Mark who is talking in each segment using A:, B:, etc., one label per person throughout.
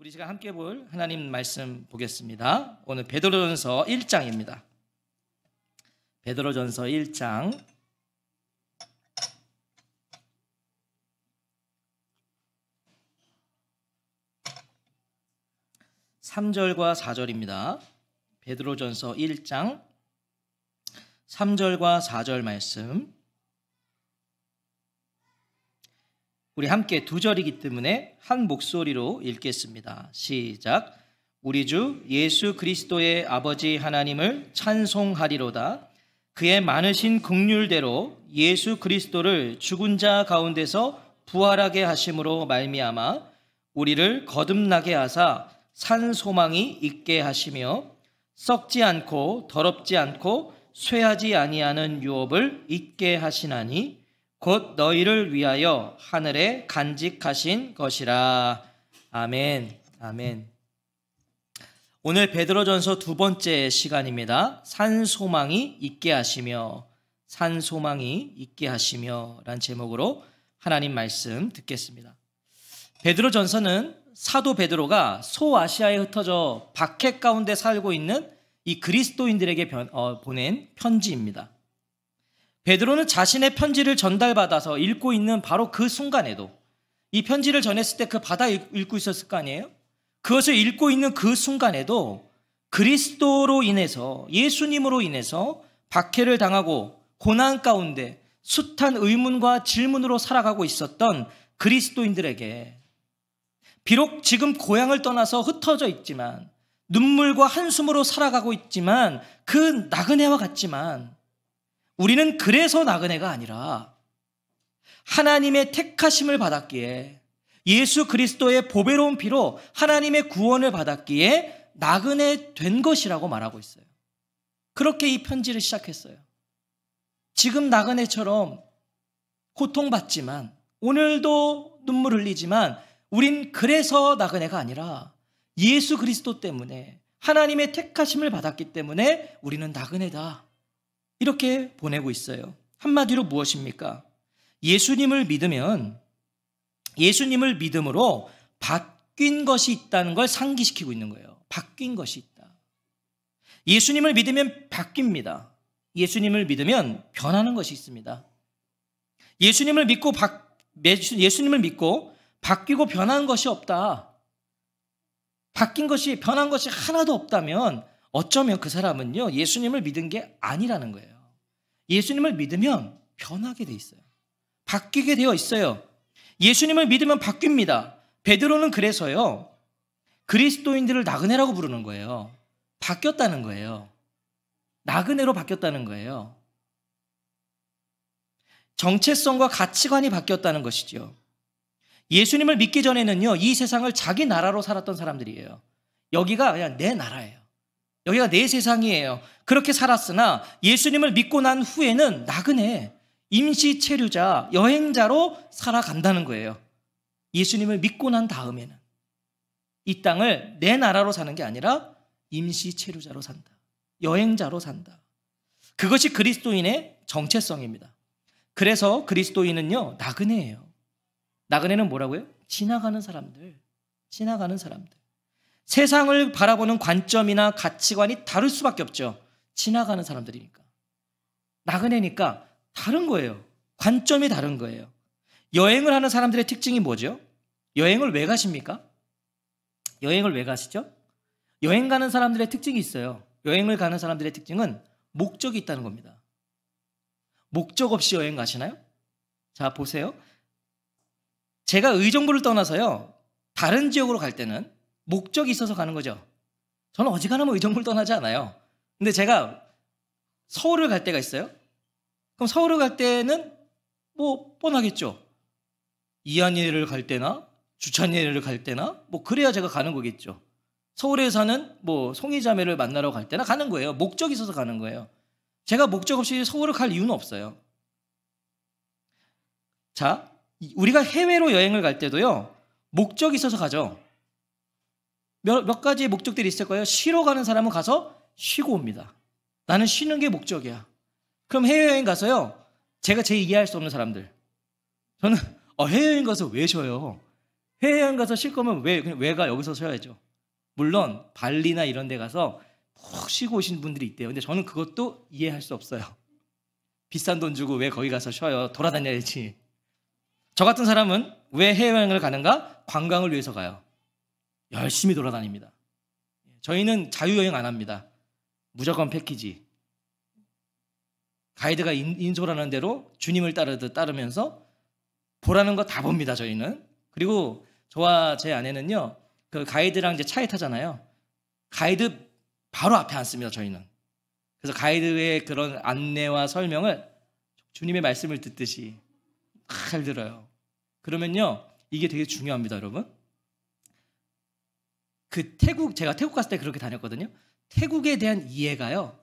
A: 우리 시간 함께 볼 하나님 말씀 보겠습니다. 오늘 베드로전서 1장입니다. 베드로전서 1장 3절과 4절입니다. 베드로전서 1장 3절과 4절 말씀, 우리 함께 두 절이기 때문에 한 목소리로 읽겠습니다. 시작. 우리 주 예수 그리스도의 아버지 하나님을 찬송하리로다. 그의 많으신 긍휼대로 예수 그리스도를 죽은 자 가운데서 부활하게 하심으로 말미암아 우리를 거듭나게 하사 산 소망이 있게 하시며 썩지 않고 더럽지 않고 쇠하지 아니하는 유업을 있게 하시나니 곧 너희를 위하여 하늘에 간직하신 것이라. 아멘. 아멘. 오늘 베드로전서 두 번째 시간입니다. 산 소망이 있게 하시며, 산 소망이 있게 하시며 라는 제목으로 하나님 말씀 듣겠습니다. 베드로전서는 사도 베드로가 소아시아에 흩어져 박해 가운데 살고 있는 이 그리스도인들에게 보낸 편지입니다. 베드로는 자신의 편지를 전달받아서 읽고 있는 바로 그 순간에도, 이 편지를 전했을 때 그 받아 읽고 있었을 거 아니에요? 그것을 읽고 있는 그 순간에도 그리스도로 인해서, 예수님으로 인해서 박해를 당하고 고난 가운데 숱한 의문과 질문으로 살아가고 있었던 그리스도인들에게, 비록 지금 고향을 떠나서 흩어져 있지만, 눈물과 한숨으로 살아가고 있지만, 그 나그네와 같지만 우리는 그래서 나그네가 아니라 하나님의 택하심을 받았기에, 예수 그리스도의 보배로운 피로 하나님의 구원을 받았기에 나그네 된 것이라고 말하고 있어요. 그렇게 이 편지를 시작했어요. 지금 나그네처럼 고통받지만, 오늘도 눈물 흘리지만 우린 그래서 나그네가 아니라 예수 그리스도 때문에, 하나님의 택하심을 받았기 때문에 우리는 나그네다, 이렇게 보내고 있어요. 한마디로 무엇입니까? 예수님을 믿으면, 예수님을 믿음으로 바뀐 것이 있다는 걸 상기시키고 있는 거예요. 바뀐 것이 있다. 예수님을 믿으면 바뀝니다. 예수님을 믿으면 변하는 것이 있습니다. 예수님을 믿고 바뀌고 변한 것이 없다. 바뀐 것이, 변한 것이 하나도 없다면 어쩌면 그 사람은요, 예수님을 믿은 게 아니라는 거예요. 예수님을 믿으면 변하게 돼 있어요. 바뀌게 되어 있어요. 예수님을 믿으면 바뀝니다. 베드로는 그래서요, 그리스도인들을 나그네라고 부르는 거예요. 바뀌었다는 거예요. 나그네로 바뀌었다는 거예요. 정체성과 가치관이 바뀌었다는 것이죠. 예수님을 믿기 전에는요, 이 세상을 자기 나라로 살았던 사람들이에요. 여기가 그냥 내 나라예요. 여기가 내 세상이에요. 그렇게 살았으나 예수님을 믿고 난 후에는 나그네, 임시 체류자, 여행자로 살아간다는 거예요. 예수님을 믿고 난 다음에는 이 땅을 내 나라로 사는 게 아니라 임시 체류자로 산다. 여행자로 산다. 그것이 그리스도인의 정체성입니다. 그래서 그리스도인은요, 나그네예요. 나그네는 뭐라고요? 지나가는 사람들. 지나가는 사람들. 세상을 바라보는 관점이나 가치관이 다를 수밖에 없죠. 지나가는 사람들이니까. 나그네니까 다른 거예요. 관점이 다른 거예요. 여행을 하는 사람들의 특징이 뭐죠? 여행을 왜 가십니까? 여행을 왜 가시죠? 여행 가는 사람들의 특징이 있어요. 여행을 가는 사람들의 특징은 목적이 있다는 겁니다. 목적 없이 여행 가시나요? 자, 보세요. 제가 의정부를 떠나서요, 다른 지역으로 갈 때는 목적이 있어서 가는 거죠. 저는 어지간하면 의정부를 떠나지 않아요. 근데 제가 서울을 갈 때가 있어요. 그럼 서울을 갈 때는 뭐 뻔하겠죠. 이한예를 갈 때나 주찬예를 갈 때나 뭐 그래야 제가 가는 거겠죠. 서울에 사는 뭐 송이자매를 만나러 갈 때나 가는 거예요. 목적이 있어서 가는 거예요. 제가 목적 없이 서울을 갈 이유는 없어요. 자, 우리가 해외로 여행을 갈 때도요, 목적이 있어서 가죠. 몇 가지의 목적들이 있을 거예요. 쉬러 가는 사람은 가서 쉬고 옵니다. 나는 쉬는 게 목적이야. 그럼 해외여행 가서요, 제가 제 이해할 수 없는 사람들, 저는 해외여행 가서 왜 쉬어요? 해외여행 가서 쉴 거면 그냥 왜가 여기서 쉬어야죠. 물론 발리나 이런 데 가서 푹 쉬고 오신 분들이 있대요. 근데 저는 그것도 이해할 수 없어요. 비싼 돈 주고 왜 거기 가서 쉬어요? 돌아다녀야지. 저 같은 사람은 왜 해외여행을 가는가? 관광을 위해서 가요. 열심히 돌아다닙니다. 저희는 자유여행 안 합니다. 무조건 패키지. 가이드가 인솔하는 대로 주님을 따르듯 따르면서 보라는 거 다 봅니다, 저희는. 그리고 저와 제 아내는요, 그 가이드랑 이제 차에 타잖아요. 가이드 바로 앞에 앉습니다, 저희는. 그래서 가이드의 그런 안내와 설명을 주님의 말씀을 듣듯이 잘 들어요. 그러면요, 이게 되게 중요합니다, 여러분. 제가 태국 갔을 때 그렇게 다녔거든요. 태국에 대한 이해가요,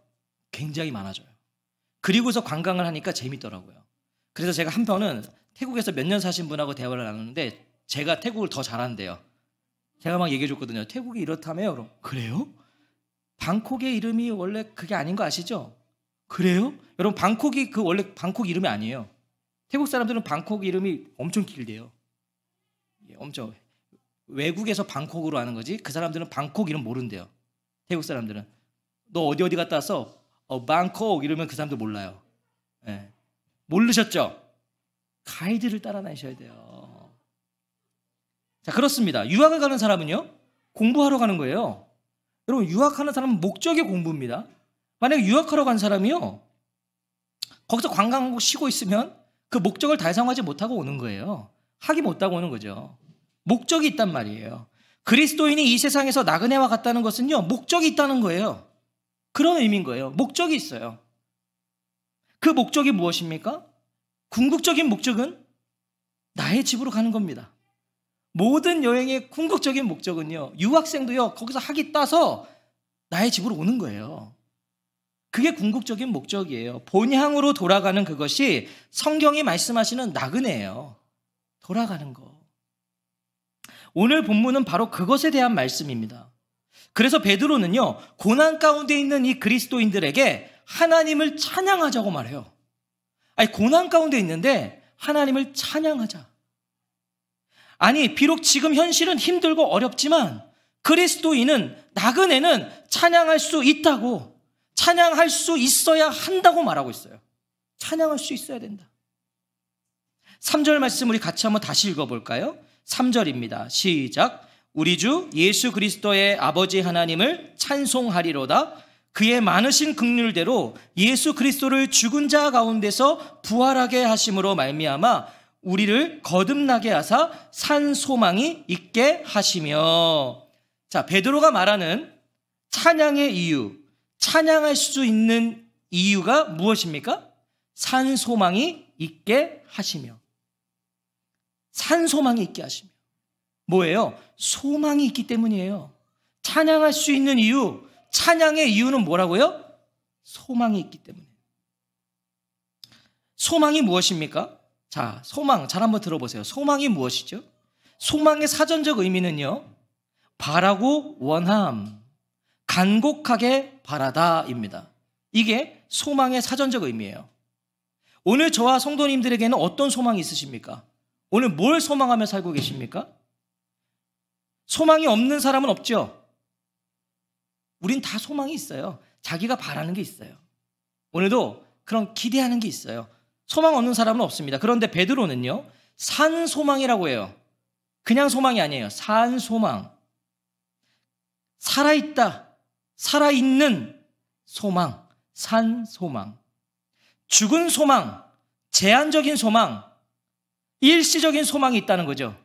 A: 굉장히 많아져요. 그리고서 관광을 하니까 재밌더라고요. 그래서 제가 한 번은 태국에서 몇 년 사신 분하고 대화를 나누는데 제가 태국을 더 잘하는데요. 제가 막 얘기해 줬거든요. 태국이 이렇다며요. 그럼 그래요? 방콕의 이름이 원래 그게 아닌 거 아시죠? 그래요? 여러분 방콕이 원래 방콕 이름이 아니에요. 태국 사람들은 방콕 이름이 엄청 길대요. 엄청 외국에서 방콕으로 하는 거지 그 사람들은 방콕 이름 모른대요. 태국 사람들은 너 어디 갔다 왔어? 방콕 이러면 그 사람들 몰라요. 네. 모르셨죠? 가이드를 따라 다니셔야 돼요. 자, 그렇습니다. 유학을 가는 사람은요, 공부하러 가는 거예요. 여러분, 유학하는 사람은 목적이 공부입니다. 만약에 유학하러 간 사람이요, 거기서 관광하고 쉬고 있으면 그 목적을 달성하지 못하고 오는 거예요. 하기 못하고 오는 거죠. 목적이 있단 말이에요. 그리스도인이 이 세상에서 나그네와 같다는 것은요, 목적이 있다는 거예요. 그런 의미인 거예요. 목적이 있어요. 그 목적이 무엇입니까? 궁극적인 목적은 나의 집으로 가는 겁니다. 모든 여행의 궁극적인 목적은요, 유학생도요, 거기서 학위 따서 나의 집으로 오는 거예요. 그게 궁극적인 목적이에요. 본향으로 돌아가는 그것이 성경이 말씀하시는 나그네예요. 돌아가는 거. 오늘 본문은 바로 그것에 대한 말씀입니다. 그래서 베드로는요, 고난 가운데 있는 이 그리스도인들에게 하나님을 찬양하자고 말해요. 아니, 고난 가운데 있는데 하나님을 찬양하자. 아니, 비록 지금 현실은 힘들고 어렵지만 그리스도인은, 나그네는 찬양할 수 있다고, 찬양할 수 있어야 한다고 말하고 있어요. 찬양할 수 있어야 된다. 3절 말씀 우리 같이 한번 다시 읽어볼까요? 3절입니다. 시작. 우리 주 예수 그리스도의 아버지 하나님을 찬송하리로다. 그의 많으신 긍휼대로 예수 그리스도를 죽은 자 가운데서 부활하게 하심으로 말미암아 우리를 거듭나게 하사 산 소망이 있게 하시며. 자, 베드로가 말하는 찬양의 이유, 찬양할 수 있는 이유가 무엇입니까? 산 소망이 있게 하시며. 산 소망이 있게 하시며. 뭐예요? 소망이 있기 때문이에요. 찬양할 수 있는 이유, 찬양의 이유는 뭐라고요? 소망이 있기 때문에. 소망이 무엇입니까? 자, 소망 잘 한번 들어보세요. 소망이 무엇이죠? 소망의 사전적 의미는요, 바라고 원함, 간곡하게 바라다입니다. 이게 소망의 사전적 의미예요. 오늘 저와 성도님들에게는 어떤 소망이 있으십니까? 오늘 뭘 소망하며 살고 계십니까? 소망이 없는 사람은 없죠? 우린 다 소망이 있어요. 자기가 바라는 게 있어요. 오늘도 그런 기대하는 게 있어요. 소망 없는 사람은 없습니다. 그런데 베드로는요, 산 소망이라고 해요. 그냥 소망이 아니에요. 산 소망. 살아있다, 살아있는 소망, 산 소망. 죽은 소망, 제한적인 소망, 일시적인 소망이 있다는 거죠.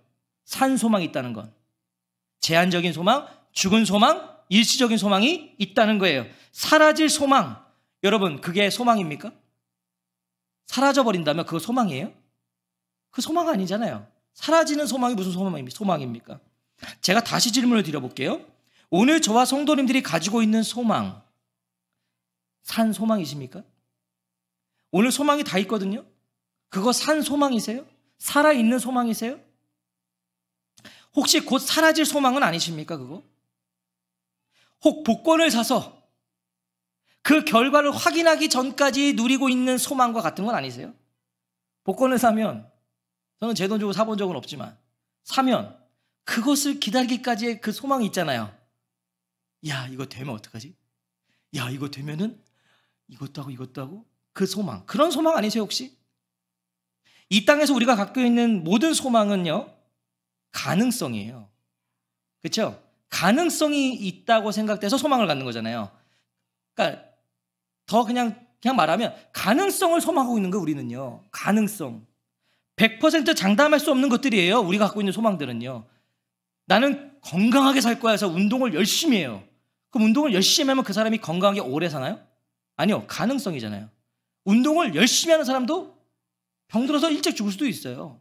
A: 산 소망이 있다는 건. 제한적인 소망, 죽은 소망, 일시적인 소망이 있다는 거예요. 사라질 소망. 여러분, 그게 소망입니까? 사라져버린다면 그거 소망이에요? 그 소망 아니잖아요. 사라지는 소망이 무슨 소망입니까? 제가 다시 질문을 드려볼게요. 오늘 저와 성도님들이 가지고 있는 소망, 산 소망이십니까? 오늘 소망이 다 있거든요. 그거 산 소망이세요? 살아있는 소망이세요? 혹시 곧 사라질 소망은 아니십니까, 그거? 혹 복권을 사서 그 결과를 확인하기 전까지 누리고 있는 소망과 같은 건 아니세요? 복권을 사면, 저는 제 돈 주고 사본 적은 없지만, 사면 그것을 기다리기까지의 그 소망이 있잖아요. 야, 이거 되면 어떡하지? 야, 이거 되면은 이것도 하고 이것도 하고. 그 소망, 그런 소망 아니세요 혹시? 이 땅에서 우리가 갖고 있는 모든 소망은요, 가능성이에요. 그렇죠? 가능성이 있다고 생각돼서 소망을 갖는 거잖아요. 그러니까 더 그냥 말하면 가능성을 소망하고 있는 거예요. 우리는요, 가능성. 100% 장담할 수 없는 것들이에요. 우리가 갖고 있는 소망들은요. 나는 건강하게 살 거야 해서 운동을 열심히 해요. 그럼 운동을 열심히 하면 그 사람이 건강하게 오래 사나요? 아니요, 가능성이잖아요. 운동을 열심히 하는 사람도 병들어서 일찍 죽을 수도 있어요.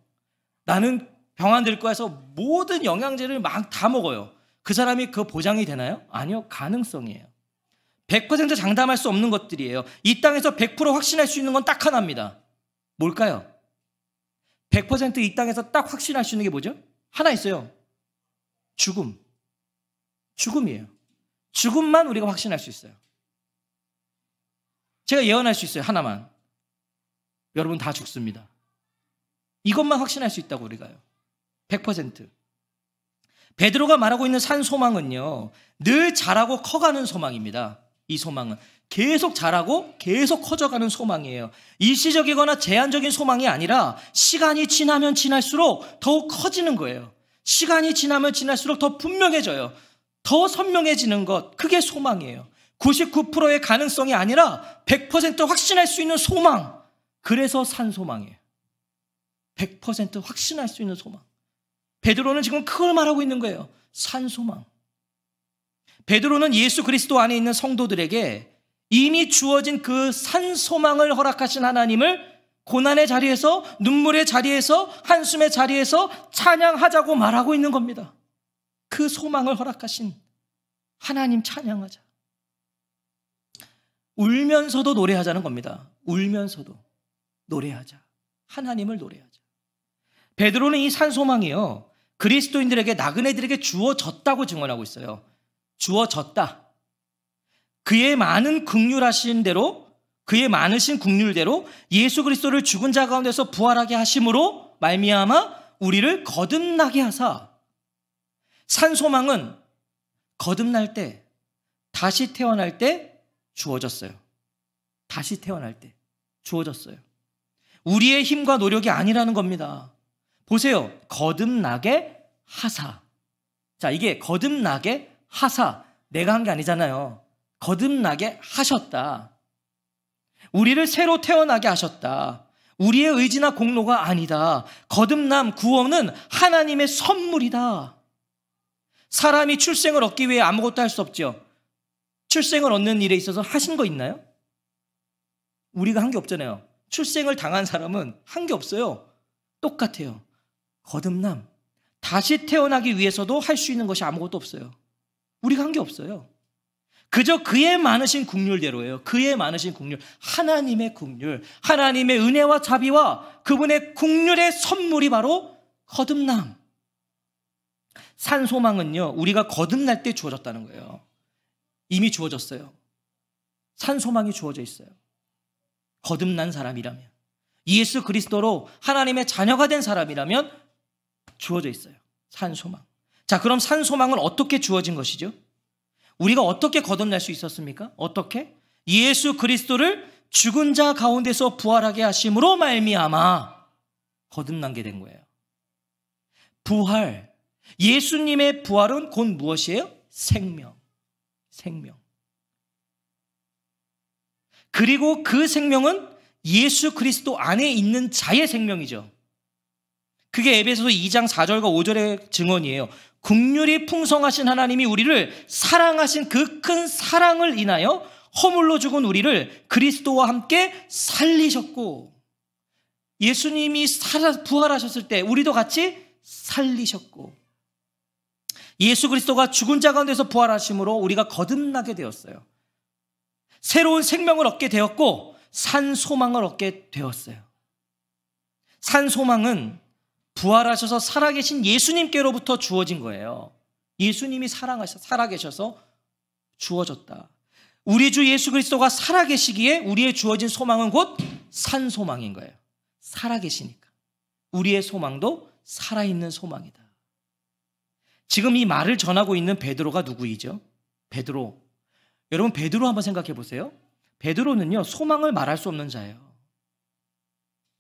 A: 나는 병 안 들 거야 해서 모든 영양제를 막 다 먹어요. 그 사람이 그 보장이 되나요? 아니요, 가능성이에요. 100% 장담할 수 없는 것들이에요. 이 땅에서 100% 확신할 수 있는 건 딱 하나입니다. 뭘까요? 100% 이 땅에서 딱 확신할 수 있는 게 뭐죠? 하나 있어요. 죽음. 죽음이에요. 죽음만 우리가 확신할 수 있어요. 제가 예언할 수 있어요. 하나만. 여러분 다 죽습니다. 이것만 확신할 수 있다고 우리가요. 100%. 베드로가 말하고 있는 산 소망은요, 늘 자라고 커가는 소망입니다. 이 소망은 계속 자라고 계속 커져가는 소망이에요. 일시적이거나 제한적인 소망이 아니라 시간이 지나면 지날수록 더욱 커지는 거예요. 시간이 지나면 지날수록 더 분명해져요. 더 선명해지는 것, 그게 소망이에요. 99%의 가능성이 아니라 100% 확신할 수 있는 소망. 그래서 산 소망이에요. 100% 확신할 수 있는 소망. 베드로는 지금 그걸 말하고 있는 거예요. 산 소망. 베드로는 예수 그리스도 안에 있는 성도들에게 이미 주어진 그 산 소망을 허락하신 하나님을 고난의 자리에서, 눈물의 자리에서, 한숨의 자리에서 찬양하자고 말하고 있는 겁니다. 그 소망을 허락하신 하나님 찬양하자. 울면서도 노래하자는 겁니다. 울면서도 노래하자. 하나님을 노래하자. 베드로는 이 산소망이요, 그리스도인들에게, 나그네들에게 주어졌다고 증언하고 있어요. 주어졌다. 그의 많은 긍휼하신 대로, 그의 많으신 긍휼대로 예수 그리스도를 죽은 자 가운데서 부활하게 하심으로 말미암아 우리를 거듭나게 하사. 산소망은 거듭날 때, 다시 태어날 때 주어졌어요. 다시 태어날 때 주어졌어요. 우리의 힘과 노력이 아니라는 겁니다. 보세요. 거듭나게 하사. 자, 이게 거듭나게 하사. 내가 한 게 아니잖아요. 거듭나게 하셨다. 우리를 새로 태어나게 하셨다. 우리의 의지나 공로가 아니다. 거듭남, 구원은 하나님의 선물이다. 사람이 출생을 얻기 위해 아무것도 할 수 없죠. 출생을 얻는 일에 있어서 하신 거 있나요? 우리가 한 게 없잖아요. 출생을 당한 사람은 한 게 없어요. 똑같아요. 거듭남, 다시 태어나기 위해서도 할 수 있는 것이 아무것도 없어요. 우리가 한 게 없어요. 그저 그의 많으신 긍휼대로예요. 그의 많으신 긍휼, 하나님의 긍휼, 하나님의 은혜와 자비와 그분의 긍휼의 선물이 바로 거듭남. 산소망은요, 우리가 거듭날 때 주어졌다는 거예요. 이미 주어졌어요. 산소망이 주어져 있어요. 거듭난 사람이라면, 예수 그리스도로 하나님의 자녀가 된 사람이라면 주어져 있어요. 산소망. 자, 그럼 산소망은 어떻게 주어진 것이죠? 우리가 어떻게 거듭날 수 있었습니까? 어떻게? 예수 그리스도를 죽은 자 가운데서 부활하게 하심으로 말미암아 거듭난 게 된 거예요. 부활. 예수님의 부활은 곧 무엇이에요? 생명. 생명. 그리고 그 생명은 예수 그리스도 안에 있는 자의 생명이죠. 그게 에베소서 2장 4절과 5절의 증언이에요. 긍휼이 풍성하신 하나님이 우리를 사랑하신 그 큰 사랑을 인하여 허물로 죽은 우리를 그리스도와 함께 살리셨고, 예수님이 부활하셨을 때 우리도 같이 살리셨고, 예수 그리스도가 죽은 자 가운데서 부활하심으로 우리가 거듭나게 되었어요. 새로운 생명을 얻게 되었고 산 소망을 얻게 되었어요. 산 소망은 부활하셔서 살아계신 예수님께로부터 주어진 거예요. 예수님이 살아계셔서 주어졌다. 우리 주 예수 그리스도가 살아계시기에 우리의 주어진 소망은 곧 산 소망인 거예요. 살아계시니까 우리의 소망도 살아있는 소망이다. 지금 이 말을 전하고 있는 베드로가 누구이죠? 베드로. 여러분, 베드로 한번 생각해 보세요. 베드로는요, 소망을 말할 수 없는 자예요.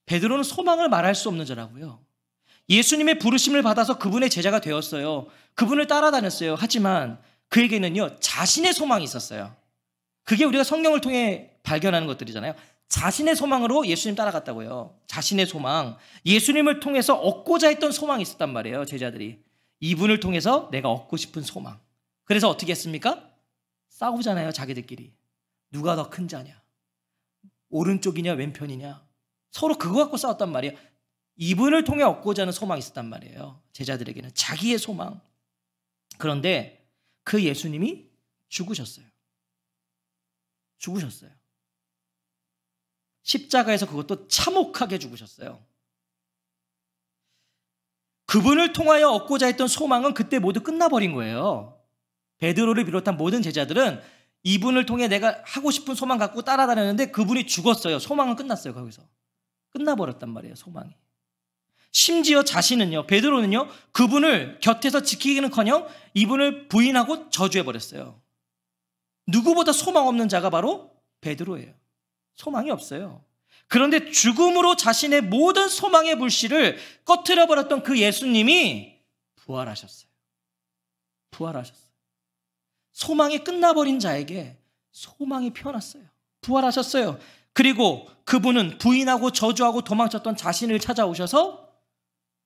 A: 베드로는 소망을 말할 수 없는 자라고요. 예수님의 부르심을 받아서 그분의 제자가 되었어요. 그분을 따라다녔어요. 하지만 그에게는요, 자신의 소망이 있었어요. 그게 우리가 성경을 통해 발견하는 것들이잖아요. 자신의 소망으로 예수님 따라갔다고요. 자신의 소망. 예수님을 통해서 얻고자 했던 소망이 있었단 말이에요, 제자들이. 이분을 통해서 내가 얻고 싶은 소망. 그래서 어떻게 했습니까? 싸우잖아요, 자기들끼리. 누가 더 큰 자냐? 오른쪽이냐, 왼편이냐? 서로 그거 갖고 싸웠단 말이에요. 이분을 통해 얻고자 하는 소망이 있었단 말이에요. 제자들에게는 자기의 소망. 그런데 그 예수님이 죽으셨어요. 죽으셨어요. 십자가에서 그것도 참혹하게 죽으셨어요. 그분을 통하여 얻고자 했던 소망은 그때 모두 끝나버린 거예요. 베드로를 비롯한 모든 제자들은 이분을 통해 내가 하고 싶은 소망 갖고 따라다녔는데 그분이 죽었어요. 소망은 끝났어요. 거기서 끝나버렸단 말이에요. 소망이. 심지어 자신은요, 베드로는요, 그분을 곁에서 지키기는커녕 이분을 부인하고 저주해버렸어요. 누구보다 소망 없는 자가 바로 베드로예요. 소망이 없어요. 그런데 죽음으로 자신의 모든 소망의 불씨를 꺼트려버렸던 그 예수님이 부활하셨어요. 부활하셨어요. 소망이 끝나버린 자에게 소망이 피어났어요. 부활하셨어요. 그리고 그분은 부인하고 저주하고 도망쳤던 자신을 찾아오셔서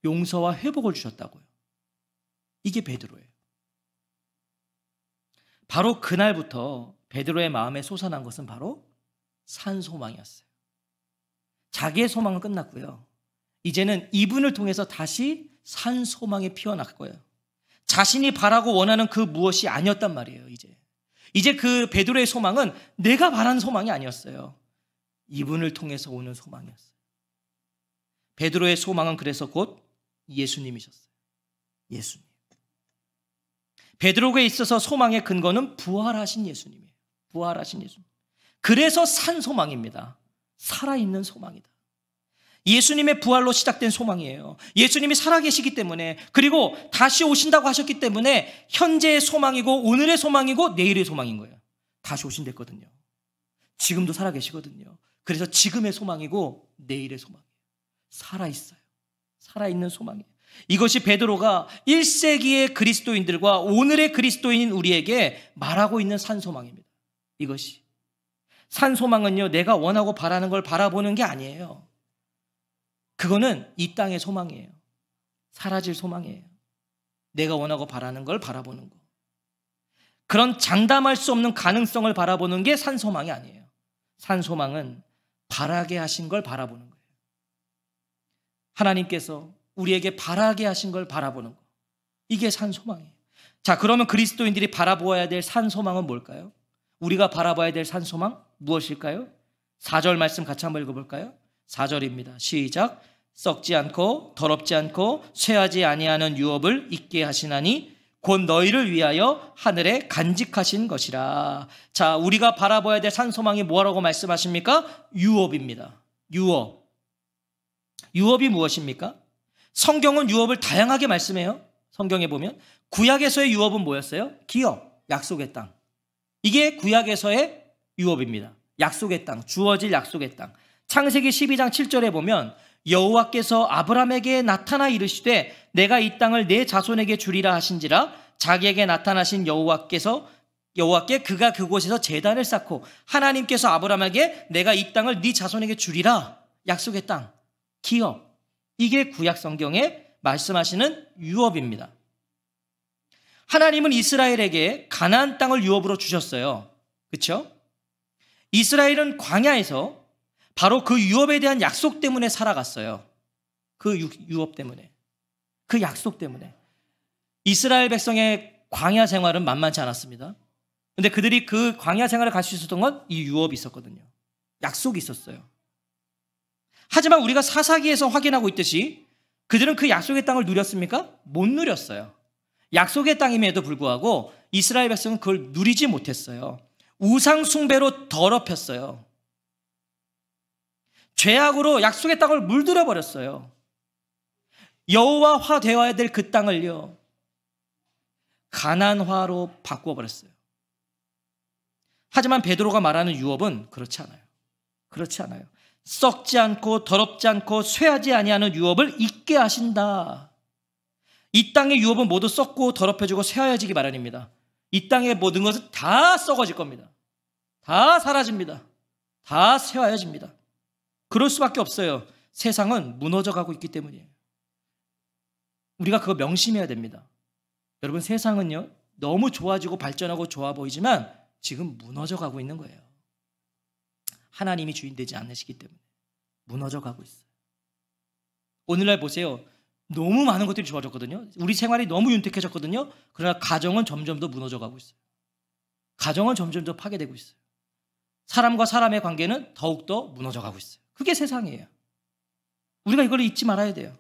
A: 용서와 회복을 주셨다고요. 이게 베드로예요. 바로 그날부터 베드로의 마음에 솟아난 것은 바로 산소망이었어요. 자기의 소망은 끝났고요. 이제는 이분을 통해서 다시 산소망이 피어났고요. 자신이 바라고 원하는 그 무엇이 아니었단 말이에요. 이제 그 베드로의 소망은 내가 바라는 소망이 아니었어요. 이분을 통해서 오는 소망이었어요. 베드로의 소망은 그래서 곧 예수님이셨어요. 예수님. 베드로에게 있어서 소망의 근거는 부활하신 예수님이에요. 부활하신 예수님. 그래서 산 소망입니다. 살아있는 소망이다. 예수님의 부활로 시작된 소망이에요. 예수님이 살아계시기 때문에, 그리고 다시 오신다고 하셨기 때문에 현재의 소망이고 오늘의 소망이고 내일의 소망인 거예요. 다시 오신댔거든요. 지금도 살아계시거든요. 그래서 지금의 소망이고 내일의 소망이에요. 살아있어요. 살아있는 소망이에요. 이것이 베드로가 1세기의 그리스도인들과 오늘의 그리스도인인 우리에게 말하고 있는 산소망입니다. 이것이. 산소망은요, 내가 원하고 바라는 걸 바라보는 게 아니에요. 그거는 이 땅의 소망이에요. 사라질 소망이에요. 내가 원하고 바라는 걸 바라보는 거. 그런 장담할 수 없는 가능성을 바라보는 게 산소망이 아니에요. 산소망은 바라게 하신 걸 바라보는 거예요. 하나님께서 우리에게 바라게 하신 걸 바라보는 거. 이게 산소망이에요. 자, 그러면 그리스도인들이 바라보아야 될 산소망은 뭘까요? 우리가 바라봐야 될 산소망 무엇일까요? 4절 말씀 같이 한번 읽어볼까요? 4절입니다. 시작. 썩지 않고 더럽지 않고 쇠하지 아니하는 유업을 있게 하시나니 곧 너희를 위하여 하늘에 간직하신 것이라. 자, 우리가 바라봐야 될 산소망이 뭐라고 말씀하십니까? 유업입니다. 유업. 유업이 무엇입니까? 성경은 유업을 다양하게 말씀해요. 성경에 보면 구약에서의 유업은 뭐였어요? 기업, 약속의 땅. 이게 구약에서의 유업입니다. 약속의 땅, 주어질 약속의 땅. 창세기 12장 7절에 보면 여호와께서 아브라함에게 나타나 이르시되 내가 이 땅을 내 자손에게 주리라 하신지라. 자기에게 나타나신 여호와께 그가 그곳에서 제단을 쌓고 하나님께서 아브라함에게 내가 이 땅을 네 자손에게 주리라. 약속의 땅, 기업. 이게 구약 성경에 말씀하시는 유업입니다. 하나님은 이스라엘에게 가나안 땅을 유업으로 주셨어요. 그렇죠? 이스라엘은 광야에서 바로 그 유업에 대한 약속 때문에 살아갔어요. 그 유업 때문에. 그 약속 때문에. 이스라엘 백성의 광야 생활은 만만치 않았습니다. 그런데 그들이 그 광야 생활을 갈 수 있었던 건 이 유업이 있었거든요. 약속이 있었어요. 하지만 우리가 사사기에서 확인하고 있듯이 그들은 그 약속의 땅을 누렸습니까? 못 누렸어요. 약속의 땅임에도 불구하고 이스라엘 백성은 그걸 누리지 못했어요. 우상 숭배로 더럽혔어요. 죄악으로 약속의 땅을 물들여 버렸어요. 여호와 화 되어야 될 그 땅을요, 가난화로 바꾸어 버렸어요. 하지만 베드로가 말하는 유업은 그렇지 않아요. 그렇지 않아요. 썩지 않고 더럽지 않고 쇠하지 아니하는 유업을 잊게 하신다. 이 땅의 유업은 모두 썩고 더럽혀지고 쇠하여지기 마련입니다. 이 땅의 모든 것은 다 썩어질 겁니다. 다 사라집니다. 다 쇠하여집니다. 그럴 수밖에 없어요. 세상은 무너져가고 있기 때문이에요. 우리가 그거 명심해야 됩니다. 여러분, 세상은요 너무 좋아지고 발전하고 좋아 보이지만 지금 무너져가고 있는 거예요. 하나님이 주인 되지 않으시기 때문에 무너져가고 있어요. 오늘날 보세요. 너무 많은 것들이 좋아졌거든요. 우리 생활이 너무 윤택해졌거든요. 그러나 가정은 점점 더 무너져가고 있어요. 가정은 점점 더 파괴되고 있어요. 사람과 사람의 관계는 더욱더 무너져가고 있어요. 그게 세상이에요. 우리가 이걸 잊지 말아야 돼요.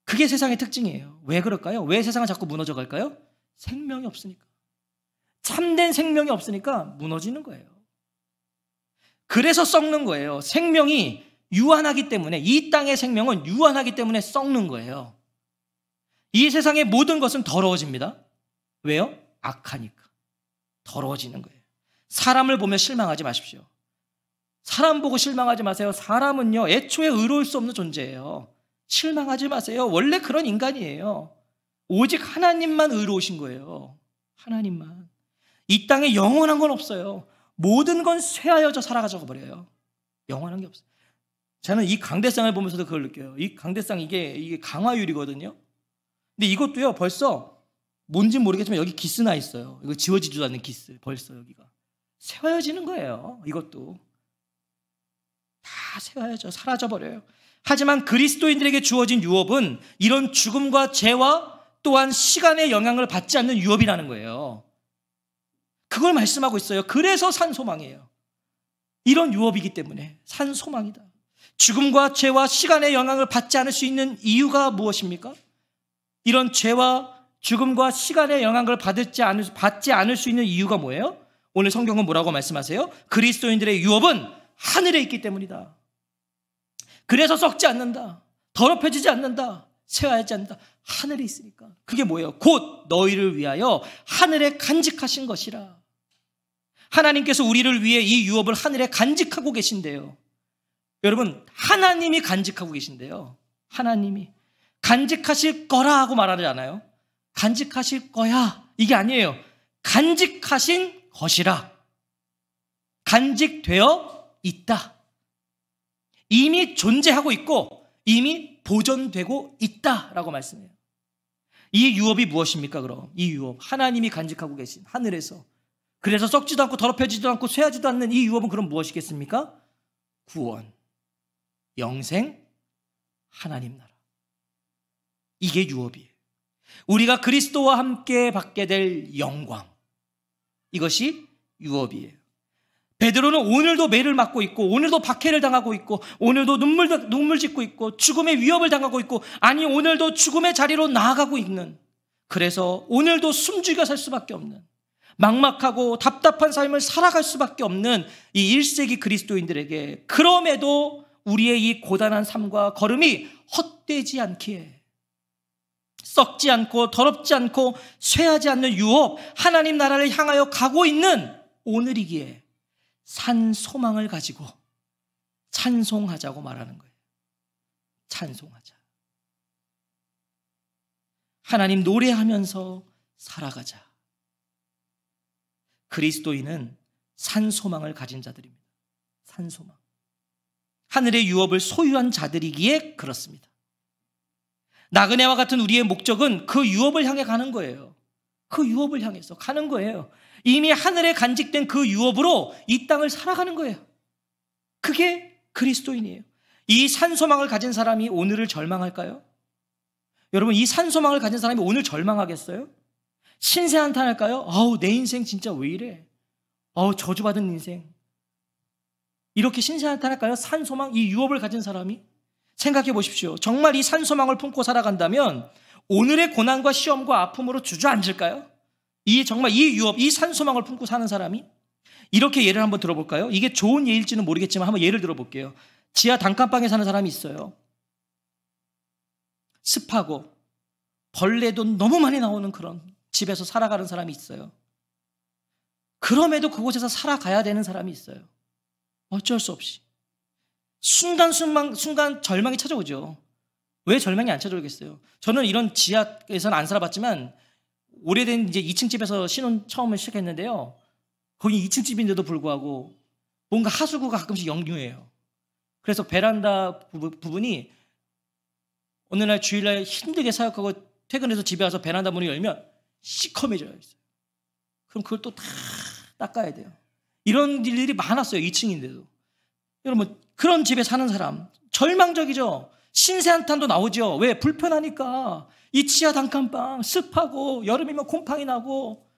A: 그게 세상의 특징이에요. 왜 그럴까요? 왜 세상은 자꾸 무너져갈까요? 생명이 없으니까. 참된 생명이 없으니까 무너지는 거예요. 그래서 썩는 거예요. 생명이 유한하기 때문에, 이 땅의 생명은 유한하기 때문에 썩는 거예요. 이 세상의 모든 것은 더러워집니다. 왜요? 악하니까. 더러워지는 거예요. 사람을 보며 실망하지 마십시오. 사람 보고 실망하지 마세요. 사람은요 애초에 의로울 수 없는 존재예요. 실망하지 마세요. 원래 그런 인간이에요. 오직 하나님만 의로우신 거예요. 하나님만. 이 땅에 영원한 건 없어요. 모든 건 쇠하여져 살아가져 버려요. 영원한 게 없어요. 저는 이 강대상을 보면서도 그걸 느껴요. 이 강대상 이게 강화유리거든요. 근데 이것도요 벌써 뭔지 모르겠지만 여기 기스 나 있어요. 이거 지워지지도 않는 기스. 벌써 여기가 쇠하여지는 거예요. 이것도 다 쇠하여져 사라져 버려요. 하지만 그리스도인들에게 주어진 유업은 이런 죽음과 죄와 또한 시간의 영향을 받지 않는 유업이라는 거예요. 그걸 말씀하고 있어요. 그래서 산소망이에요. 이런 유업이기 때문에 산소망이다. 죽음과 죄와 시간의 영향을 받지 않을 수 있는 이유가 무엇입니까? 이런 죄와 죽음과 시간의 영향을 받지 않을 수 있는 이유가 뭐예요? 오늘 성경은 뭐라고 말씀하세요? 그리스도인들의 유업은 하늘에 있기 때문이다. 그래서 썩지 않는다. 더럽혀지지 않는다. 쇠하지 않는다. 하늘에 있으니까. 그게 뭐예요? 곧 너희를 위하여 하늘에 간직하신 것이라. 하나님께서 우리를 위해 이 유업을 하늘에 간직하고 계신대요. 여러분, 하나님이 간직하고 계신데요. 하나님이 간직하실 거라 하고 말하지 않아요. 간직하실 거야 이게 아니에요. 간직하신 것이라. 간직되어 있다. 이미 존재하고 있고 이미 보존되고 있다라고 말씀해요. 이 유업이 무엇입니까? 그럼 이 유업, 하나님이 간직하고 계신 하늘에서, 그래서 썩지도 않고 더럽혀지지도 않고 쇠하지도 않는 이 유업은 그럼 무엇이겠습니까? 구원, 영생, 하나님 나라. 이게 유업이에요. 우리가 그리스도와 함께 받게 될 영광, 이것이 유업이에요. 베드로는 오늘도 매를 맞고 있고, 오늘도 박해를 당하고 있고, 오늘도 눈물 짓고 있고, 죽음의 위협을 당하고 있고, 아니 오늘도 죽음의 자리로 나아가고 있는, 그래서 오늘도 숨죽여 살 수밖에 없는, 막막하고 답답한 삶을 살아갈 수밖에 없는 이 1세기 그리스도인들에게, 그럼에도 우리의 이 고단한 삶과 걸음이 헛되지 않기에, 썩지 않고 더럽지 않고 쇠하지 않는 유업, 하나님 나라를 향하여 가고 있는 오늘이기에 산 소망을 가지고 찬송하자고 말하는 거예요. 찬송하자. 하나님 노래하면서 살아가자. 그리스도인은 산 소망을 가진 자들입니다. 산 소망. 하늘의 유업을 소유한 자들이기에 그렇습니다. 나그네와 같은 우리의 목적은 그 유업을 향해 가는 거예요. 그 유업을 향해서 가는 거예요. 이미 하늘에 간직된 그 유업으로 이 땅을 살아가는 거예요. 그게 그리스도인이에요. 이 산소망을 가진 사람이 오늘을 절망할까요? 여러분, 이 산소망을 가진 사람이 오늘 절망하겠어요? 신세한탄할까요? 아우, 내 인생 진짜 왜 이래? 아우, 저주받은 인생. 이렇게 신세한탄할까요? 산소망, 이 유업을 가진 사람이? 생각해 보십시오. 정말 이 산소망을 품고 살아간다면 오늘의 고난과 시험과 아픔으로 주저앉을까요? 정말 이 유업, 이 산소망을 품고 사는 사람이? 이렇게 예를 한번 들어볼까요? 이게 좋은 예일지는 모르겠지만 한번 예를 들어볼게요. 지하 단칸방에 사는 사람이 있어요. 습하고 벌레도 너무 많이 나오는 그런 집에서 살아가는 사람이 있어요. 그럼에도 그곳에서 살아가야 되는 사람이 있어요. 어쩔 수 없이. 순간 절망이 찾아오죠. 왜 절망이 안 찾아오겠어요? 저는 이런 지하에서는 안 살아봤지만 오래된 이제 2층 집에서 신혼 처음을 시작했는데요. 거기 2층 집인데도 불구하고 뭔가 하수구가 가끔씩 역류해요. 그래서 베란다 부분이 어느 날 주일날 힘들게 사역하고 퇴근해서 집에 와서 베란다 문을 열면 시커매져요. 그럼 그걸 또 다 닦아야 돼요. 이런 일들이 많았어요. 2층인데도. 여러분, 그런 집에 사는 사람 절망적이죠. 신세 한탄도 나오죠. 왜? 불편하니까. 이 지하 단칸방 습하고 여름이면 곰팡이 나고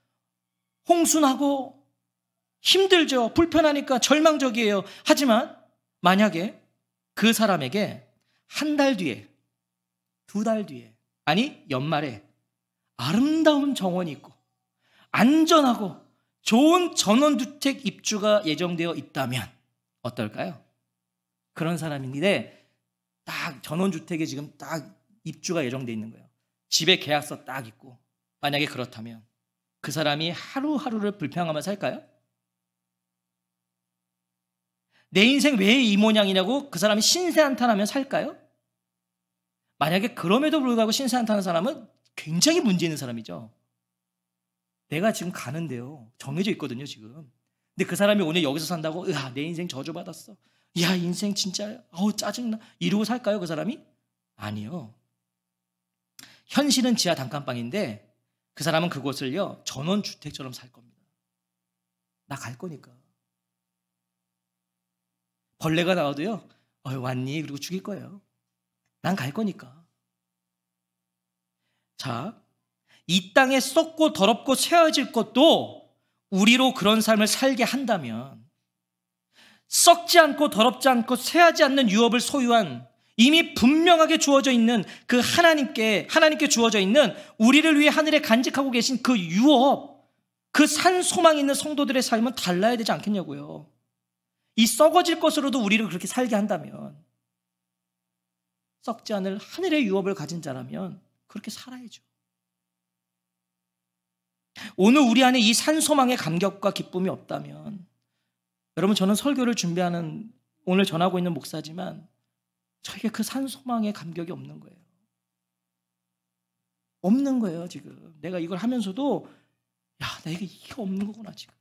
A: 홍수 나고 힘들죠. 불편하니까 절망적이에요. 하지만 만약에 그 사람에게 한 달 뒤에, 2달 뒤에, 아니 연말에 아름다운 정원이 있고 안전하고 좋은 전원주택 입주가 예정되어 있다면 어떨까요? 그런 사람인데 딱 전원주택에 지금 딱 입주가 예정되어 있는 거예요. 집에 계약서 딱 있고. 만약에 그렇다면 그 사람이 하루하루를 불평하며 살까요? 내 인생 왜 이 모양이냐고 그 사람이 신세한탄하며 살까요? 만약에 그럼에도 불구하고 신세한탄하는 사람은 굉장히 문제 있는 사람이죠. 내가 지금 가는데요, 정해져 있거든요 지금. 근데 그 사람이 오늘 여기서 산다고 내 인생 저주받았어, 야 인생 진짜 짜증나, 이러고 살까요 그 사람이? 아니요. 현실은 지하 단칸방인데 그 사람은 그곳을요 전원주택처럼 살 겁니다. 나 갈 거니까. 벌레가 나와도요 왔니? 그리고 죽일 거예요. 난 갈 거니까. 자, 이 땅에 썩고 더럽고 쇠어질 것도 우리로 그런 삶을 살게 한다면, 썩지 않고 더럽지 않고 쇠하지 않는 유업을 소유한 이미 분명하게 주어져 있는 그 하나님께 주어져 있는 우리를 위해 하늘에 간직하고 계신 그 유업, 그 산 소망 있는 성도들의 삶은 달라야 되지 않겠냐고요. 이 썩어질 것으로도 우리를 그렇게 살게 한다면, 썩지 않을 하늘의 유업을 가진 자라면 그렇게 살아야죠. 오늘 우리 안에 이 산소망의 감격과 기쁨이 없다면, 여러분, 저는 설교를 준비하는, 오늘 전하고 있는 목사지만 저에게 그 산소망의 감격이 없는 거예요. 없는 거예요 지금. 내가 이걸 하면서도 내게 이게 없는 거구나 지금.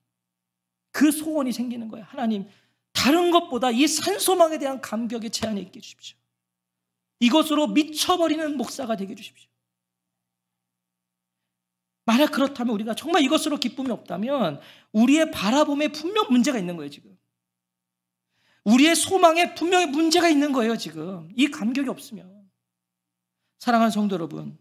A: 그 소원이 생기는 거예요. 하나님, 다른 것보다 이 산소망에 대한 감격의 제한이 있게 해주십시오. 이것으로 미쳐버리는 목사가 되게 해주십시오. 만약 그렇다면, 우리가 정말 이것으로 기쁨이 없다면 우리의 바라봄에 분명 문제가 있는 거예요 지금. 우리의 소망에 분명히 문제가 있는 거예요 지금. 이 감격이 없으면. 사랑하는 성도 여러분,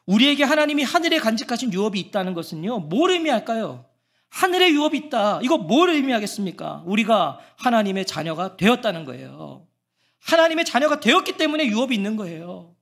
A: 우리에게 하나님이 하늘에 간직하신 유업이 있다는 것은요, 뭘 의미할까요? 하늘에 유업이 있다, 이거 뭘 의미하겠습니까? 우리가 하나님의 자녀가 되었다는 거예요. 하나님의 자녀가 되었기 때문에 유업이 있는 거예요.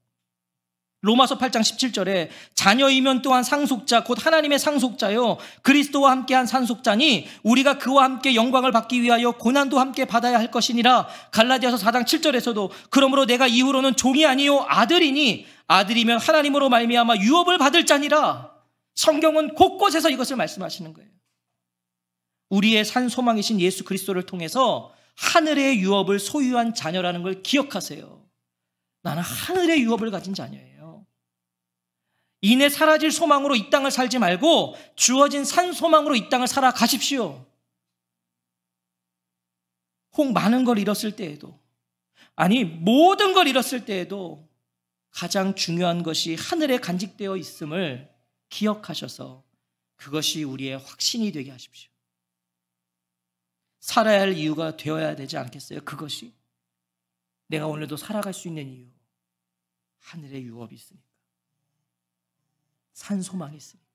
A: 로마서 8장 17절에 자녀이면 또한 상속자, 곧 하나님의 상속자요 그리스도와 함께한 상속자니 우리가 그와 함께 영광을 받기 위하여 고난도 함께 받아야 할 것이니라. 갈라디아서 4장 7절에서도 그러므로 내가 이후로는 종이 아니요 아들이니 아들이면 하나님으로 말미암아 유업을 받을 자니라. 성경은 곳곳에서 이것을 말씀하시는 거예요. 우리의 산 소망이신 예수 그리스도를 통해서 하늘의 유업을 소유한 자녀라는 걸 기억하세요. 나는 하늘의 유업을 가진 자녀예요. 이내 사라질 소망으로 이 땅을 살지 말고 주어진 산 소망으로 이 땅을 살아가십시오. 혹 많은 걸 잃었을 때에도, 아니 모든 걸 잃었을 때에도 가장 중요한 것이 하늘에 간직되어 있음을 기억하셔서 그것이 우리의 확신이 되게 하십시오. 살아야 할 이유가 되어야 되지 않겠어요? 그것이 내가 오늘도 살아갈 수 있는 이유, 하늘의 유업이 있으니까, 산 소망이 있으니까.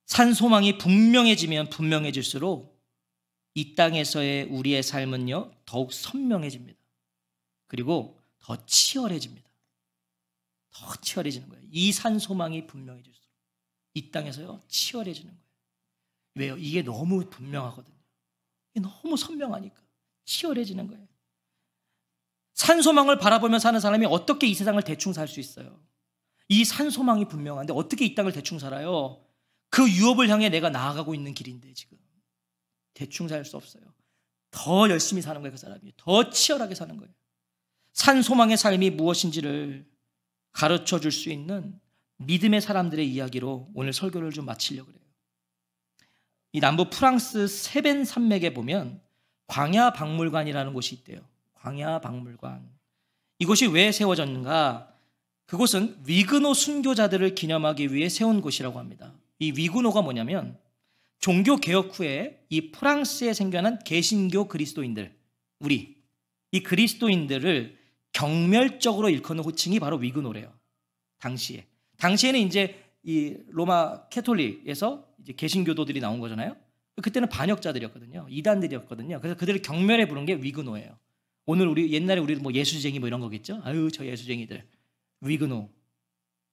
A: 산 소망이 분명해지면 분명해질수록 이 땅에서의 우리의 삶은요 더욱 선명해집니다. 그리고 더 치열해집니다. 더 치열해지는 거예요. 이 산 소망이 분명해질수록 이 땅에서요 치열해지는 거예요. 왜요? 이게 너무 분명하거든요. 이게 너무 선명하니까 치열해지는 거예요. 산소망을 바라보며 사는 사람이 어떻게 이 세상을 대충 살 수 있어요? 이 산소망이 분명한데 어떻게 이 땅을 대충 살아요? 그 유업을 향해 내가 나아가고 있는 길인데 지금 대충 살 수 없어요. 더 열심히 사는 거예요. 그 사람이 더 치열하게 사는 거예요. 산소망의 삶이 무엇인지를 가르쳐 줄 수 있는 믿음의 사람들의 이야기로 오늘 설교를 좀 마치려고 해요. 이 남부 프랑스 세벤 산맥에 보면 광야 박물관이라는 곳이 있대요. 광야 박물관. 이곳이 왜 세워졌는가? 그곳은 위그노 순교자들을 기념하기 위해 세운 곳이라고 합니다. 이 위그노가 뭐냐면 종교 개혁 후에 이 프랑스에 생겨난 개신교 그리스도인들, 이 그리스도인들을 경멸적으로 일컫는 호칭이 바로 위그노래요. 당시에는 이제 이 로마 캐톨릭에서 이제 개신교도들이 나온 거잖아요. 그때는 반역자들이었거든요. 이단들이었거든요. 그래서 그들을 경멸해 부른 게 위그노예요. 오늘 옛날에 우리 뭐 예수쟁이 뭐 이런 거겠죠. 아유 저 예수쟁이들. 위그노.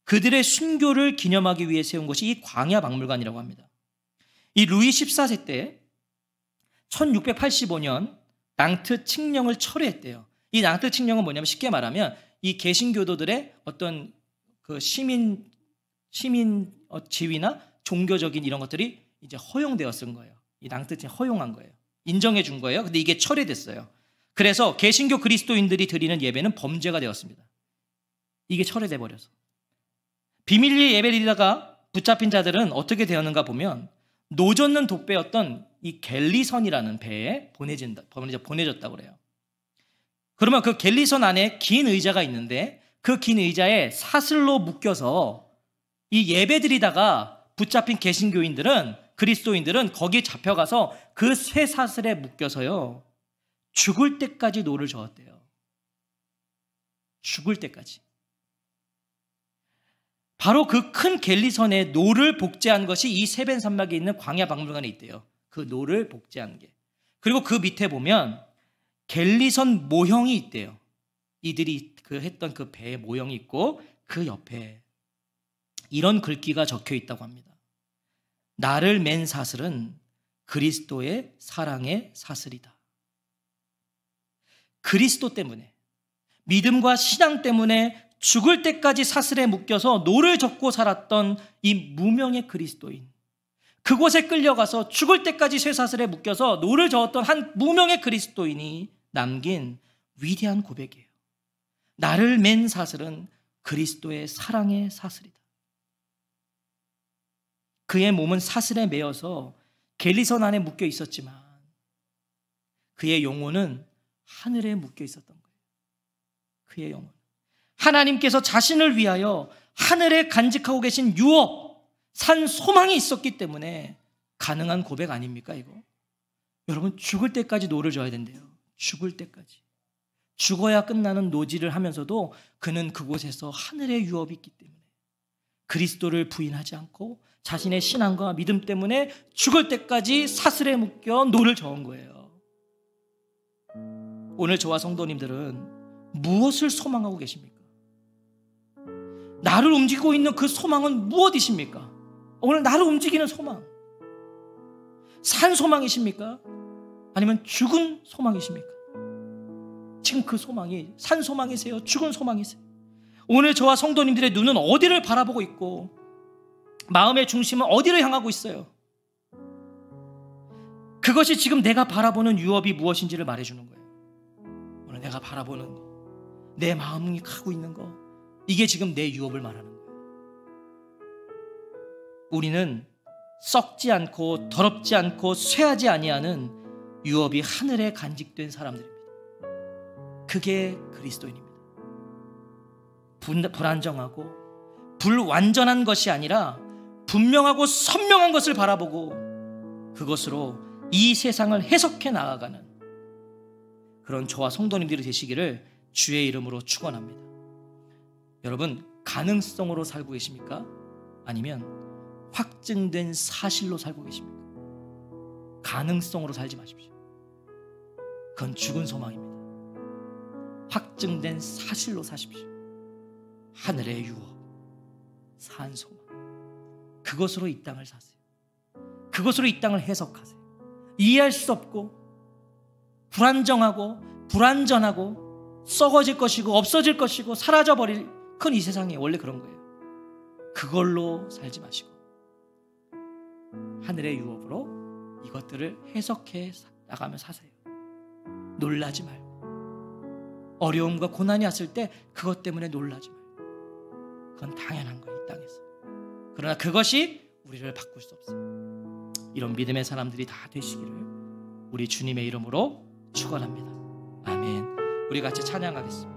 A: 그들의 순교를 기념하기 위해 세운 것이 이 광야 박물관이라고 합니다. 이 루이 14세 때 1685년 낭트 칙령을 철회했대요. 이 낭트 칙령은 뭐냐면 쉽게 말하면 이 개신교도들의 어떤 그 시민 지위나 종교적인 이런 것들이 이제 허용되었은 거예요. 이 낭트 칙령 허용한 거예요. 인정해 준 거예요. 근데 이게 철회됐어요. 그래서 개신교 그리스도인들이 드리는 예배는 범죄가 되었습니다. 이게 철회돼 버려서. 비밀리에 예배를 드리다가 붙잡힌 자들은 어떻게 되었는가 보면 노젓는 돛배였던 이 갤리선이라는 배에 보내졌다고 그래요. 그러면 그 갤리선 안에 긴 의자가 있는데 그 긴 의자에 사슬로 묶여서 이 예배 드리다가 붙잡힌 개신교인들은 그리스도인들은 거기에 잡혀가서 그 쇠 사슬에 묶여서요 죽을 때까지 노를 저었대요. 죽을 때까지. 바로 그 큰 갤리선에 노를 복제한 것이 이 세벤 산맥에 있는 광야 박물관에 있대요. 그 노를 복제한 게. 그리고 그 밑에 보면 갤리선 모형이 있대요. 이들이 했던 그 배의 모형이 있고 그 옆에 이런 글귀가 적혀 있다고 합니다. 나를 맨 사슬은 그리스도의 사랑의 사슬이다. 그리스도 때문에, 믿음과 신앙 때문에 죽을 때까지 사슬에 묶여서 노를 젓고 살았던 이 무명의 그리스도인, 그곳에 끌려가서 죽을 때까지 쇠사슬에 묶여서 노를 저었던 한 무명의 그리스도인이 남긴 위대한 고백이에요. 나를 맨 사슬은 그리스도의 사랑의 사슬이다. 그의 몸은 사슬에 매여서 갤리선 안에 묶여 있었지만 그의 영혼은 하늘에 묶여 있었던 거예요. 그의 영혼. 하나님께서 자신을 위하여 하늘에 간직하고 계신 유업, 산 소망이 있었기 때문에 가능한 고백 아닙니까 이거? 여러분 죽을 때까지 노를 져야 된대요. 죽을 때까지. 죽어야 끝나는 노지를 하면서도 그는 그곳에서 하늘의 유업이 있기 때문에 그리스도를 부인하지 않고 자신의 신앙과 믿음 때문에 죽을 때까지 사슬에 묶여 노를 저은 거예요. 오늘 저와 성도님들은 무엇을 소망하고 계십니까? 나를 움직이고 있는 그 소망은 무엇이십니까? 오늘 나를 움직이는 소망, 산 소망이십니까? 아니면 죽은 소망이십니까? 지금 그 소망이 산 소망이세요? 죽은 소망이세요? 오늘 저와 성도님들의 눈은 어디를 바라보고 있고 마음의 중심은 어디를 향하고 있어요? 그것이 지금 내가 바라보는 유업이 무엇인지를 말해주는 거예요. 오늘 내가 바라보는 거, 내 마음이 가고 있는 거, 이게 지금 내 유업을 말하는 거예요. 우리는 썩지 않고 더럽지 않고 쇠하지 아니하는 유업이 하늘에 간직된 사람들입니다. 그게 그리스도인입니다. 불안정하고 불완전한 것이 아니라 분명하고 선명한 것을 바라보고 그것으로 이 세상을 해석해 나아가는 그런 저와 성도님들이 되시기를 주의 이름으로 축원합니다. 여러분, 가능성으로 살고 계십니까? 아니면 확증된 사실로 살고 계십니까? 가능성으로 살지 마십시오. 그건 죽은 소망입니다. 확증된 사실로 사십시오. 하늘의 유업, 산 소망, 그것으로 이 땅을 사세요. 그것으로 이 땅을 해석하세요. 이해할 수 없고 불안정하고 불완전하고 썩어질 것이고 없어질 것이고 사라져버릴 큰 이 세상에 원래 그런 거예요. 그걸로 살지 마시고 하늘의 유업으로 이것들을 해석해 나가며 사세요. 놀라지 말고 어려움과 고난이 왔을 때 그것 때문에 놀라지 말고 그건 당연한 거예요. 이 땅에서. 그러나 그것이 우리를 바꿀 수 없어요. 이런 믿음의 사람들이 다 되시기를 우리 주님의 이름으로 축원합니다. 아멘. 우리 같이 찬양하겠습니다.